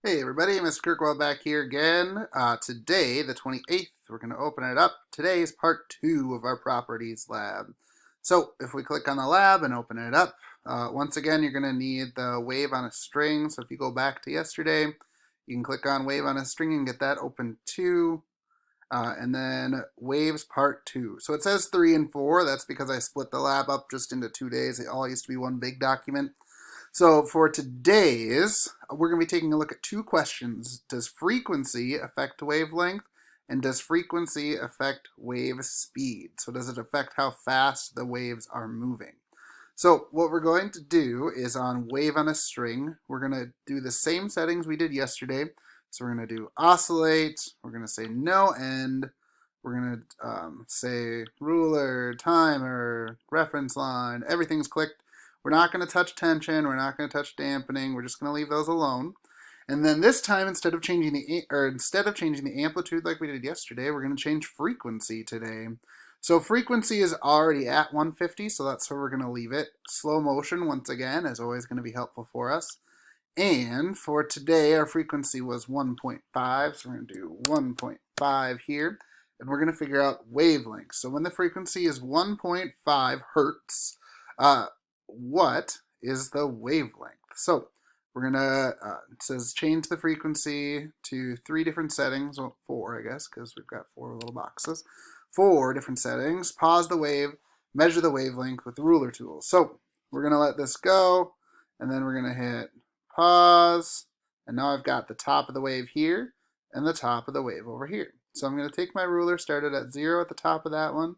Hey everybody, Mr. Kirkwell back here again. Today, the 28th, we're going to open it up. Today is part 2 of our properties lab. So if we click on the lab and open it up, once again you're going to need the wave on a string. So if you go back to yesterday, you can click on wave on a string and get that open too. And then waves part 2. So it says 3 and 4. That's because I split the lab up just into 2 days. It all used to be one big document. So for today's, we're going to be taking a look at 2 questions. Does frequency affect wavelength? And does frequency affect wave speed? So does it affect how fast the waves are moving? So what we're going to do is on wave on a string, we're going to do the same settings we did yesterday. So we're going to do oscillate, we're going to say no end, we're going to say ruler, timer, reference line, everything's clicked. We're not going to touch tension, we're not going to touch dampening, we're just going to leave those alone. And then this time, instead of changing the amplitude like we did yesterday, we're going to change frequency today. So frequency is already at 150, so that's where we're going to leave it. Slow motion, once again, is always going to be helpful for us. And for today, our frequency was 1.5, so we're going to do 1.5 here. And we're going to figure out wavelength. So when the frequency is 1.5 hertz, what is the wavelength? So we're gonna, it says change the frequency to 3 different settings, well 4 I guess, because we've got 4 little boxes. 4 different settings, pause the wave, measure the wavelength with the ruler tool. So we're gonna let this go, and then we're gonna hit pause, and now I've got the top of the wave here, and the top of the wave over here. So I'm gonna take my ruler, started at 0 at the top of that one,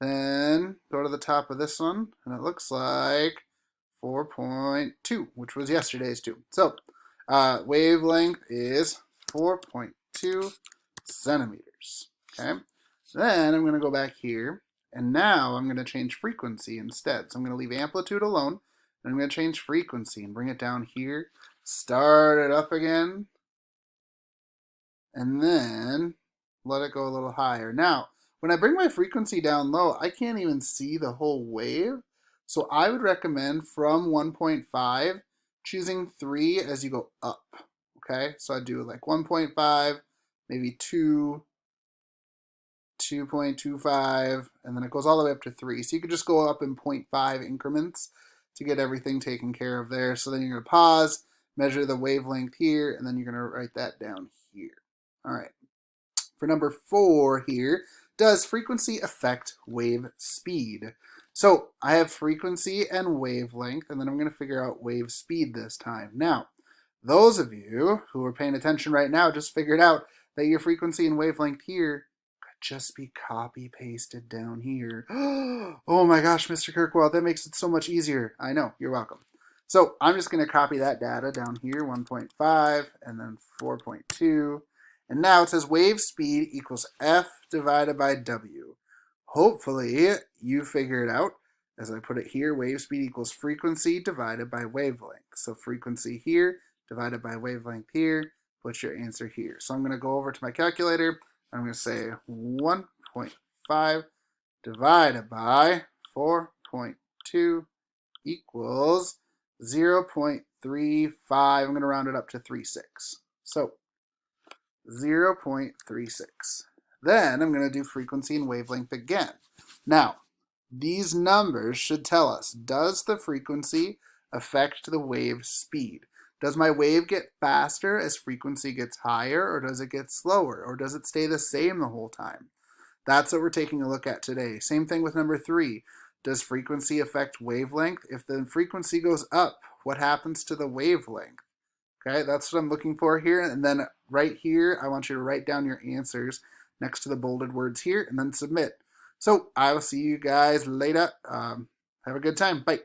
then go to the top of this one, and it looks like 4.2, which was yesterday's 2. So wavelength is 4.2 centimeters. Okay. Then I'm going to go back here, and now I'm going to change frequency instead. So I'm going to leave amplitude alone, and I'm going to change frequency and bring it down here, start it up again, and then let it go a little higher. Now, when I bring my frequency down low, I can't even see the whole wave. So I would recommend from 1.5, choosing 3 as you go up. Okay, so I'd do like 1.5, maybe 2, 2.25, and then it goes all the way up to 3. So you could just go up in 0.5 increments to get everything taken care of there. So then you're going to pause, measure the wavelength here, and then you're going to write that down here. All right. For number 4 here, does frequency affect wave speed? So I have frequency and wavelength, and then I'm going to figure out wave speed this time. Now, those of you who are paying attention right now just figured out that your frequency and wavelength here could just be copy pasted down here. Oh my gosh, Mr. Kirkwell, that makes it so much easier. I know, you're welcome. So I'm just going to copy that data down here, 1.5 and then 4.2. And now it says wave speed equals F divided by W. Hopefully you figure it out. As I put it here, wave speed equals frequency divided by wavelength. So frequency here divided by wavelength here, put your answer here. So I'm going to go over to my calculator. I'm going to say 1.5 divided by 4.2 equals 0.35. I'm going to round it up to 36. So 0.36. Then I'm going to do frequency and wavelength again. Now, these numbers should tell us, does the frequency affect the wave speed? Does my wave get faster as frequency gets higher, or does it get slower, or does it stay the same the whole time? That's what we're taking a look at today. Same thing with number 3. Does frequency affect wavelength? If the frequency goes up, what happens to the wavelength? Okay, that's what I'm looking for here. And then right here, I want you to write down your answers next to the bolded words here and then submit. So I will see you guys later. Have a good time. Bye.